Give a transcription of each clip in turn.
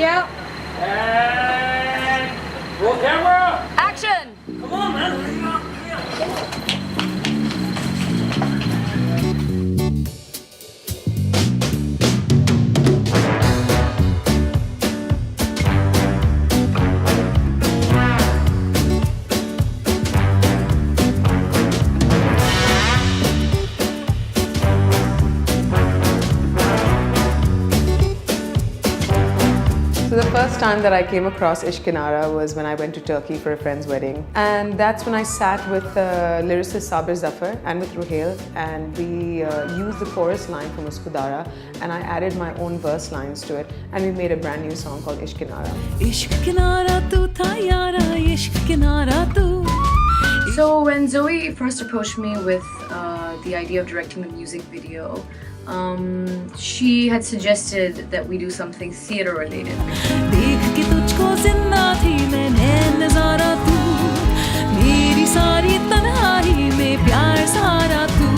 Yeah. And roll camera. Action. Come on, man. So the first time that I came across IshqKinara was when I went to Turkey for a friend's wedding. And that's when I sat with lyricist Sabir Zafar and with Ruhail, and we used the chorus line from IshqKinara, and I added my own verse lines to it, and we made a brand new song called IshqKinara. IshqKinara tu tha yara, IshqKinara tu. So when Zoe first approached me with the idea of directing the music video, she had suggested that we do something theater related. देख के तुझको जिंदा थी मैंने नजारा तू, मेरी सारी तन्हाई में प्यार सारा तू.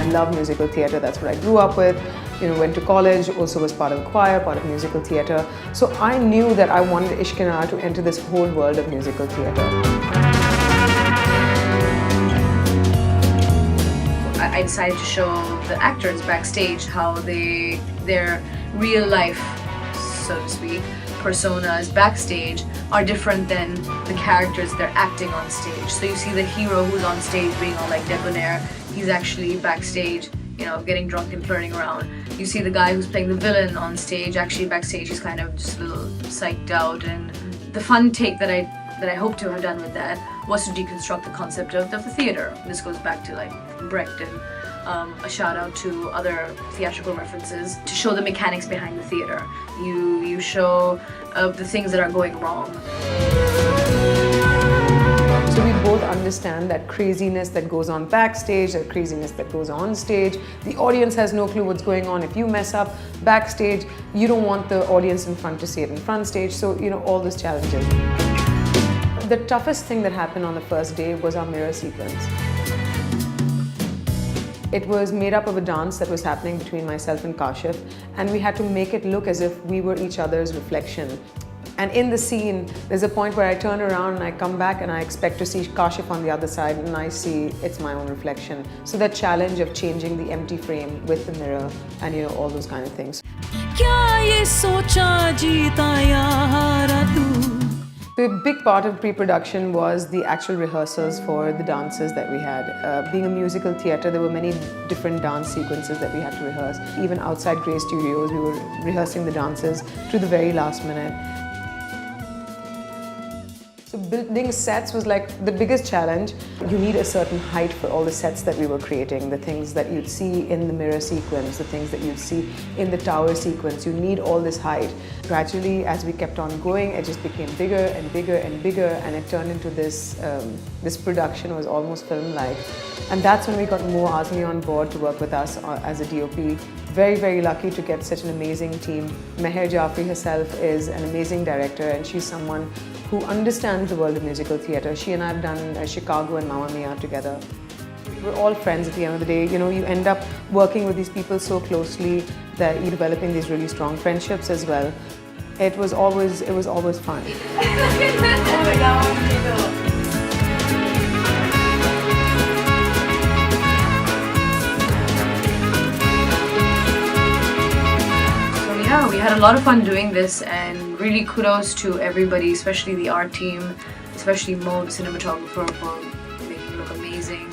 I love musical theatre, that's what I grew up with. You know, went to college, also was part of the choir, part of musical theatre. So I knew that I wanted IshqKinara to enter this whole world of musical theatre. I decided to show the actors backstage how their real life, so to speak, personas backstage are different than the characters they're acting on stage. So you see the hero who's on stage being all like debonair, he's actually backstage, you know, getting drunk and flirting around. You see the guy who's playing the villain on stage, actually backstage he's kind of just a little psyched out. And the fun take that I hope to have done with that was to deconstruct the concept of the theater. This goes back to like Brecht, and a shout out to other theatrical references to show the mechanics behind the theater. You show the things that are going wrong. So we both understand that craziness that goes on backstage, that craziness that goes on stage. The audience has no clue what's going on. If you mess up backstage, you don't want the audience in front to see it in front stage. So, you know, all those challenges. The toughest thing that happened on the first day was our mirror sequence. It was made up of a dance that was happening between myself and Kashif, and we had to make it look as if we were each other's reflection. And in the scene, there's a point where I turn around and I come back and I expect to see Kashif on the other side, and I see it's my own reflection. So that challenge of changing the empty frame with the mirror and, you know, all those kind of things. क्या ये सोचा जीता या हारा तू. The big part of pre-production was the actual rehearsals for the dances that we had. Being a musical theatre, there were many different dance sequences that we had to rehearse. Even outside Grey Studios, we were rehearsing the dances to the very last minute. So building sets was like the biggest challenge. You need a certain height for all the sets that we were creating. The things that you'd see in the mirror sequence, the things that you'd see in the tower sequence. You need all this height. Gradually, as we kept on going, it just became bigger and bigger and bigger, and it turned into this, this production was almost film-like. And that's when we got Mo Azmi on board to work with us as a DOP. Very, very lucky to get such an amazing team. Meher Jafri herself is an amazing director, and she's someone who understands the world of musical theatre. She and I have done Chicago and Mamma Mia together. We're all friends at the end of the day. You know, you end up working with these people so closely that you're developing these really strong friendships as well. It was always fun. Yeah, we had a lot of fun doing this, and really kudos to everybody, especially the art team, especially Mo, the cinematographer, for making it look amazing.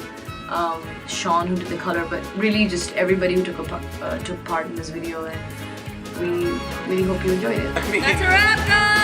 Sean, who did the color, but really just everybody who took part in this video, and we really hope you enjoyed it. That's a wrap, guys!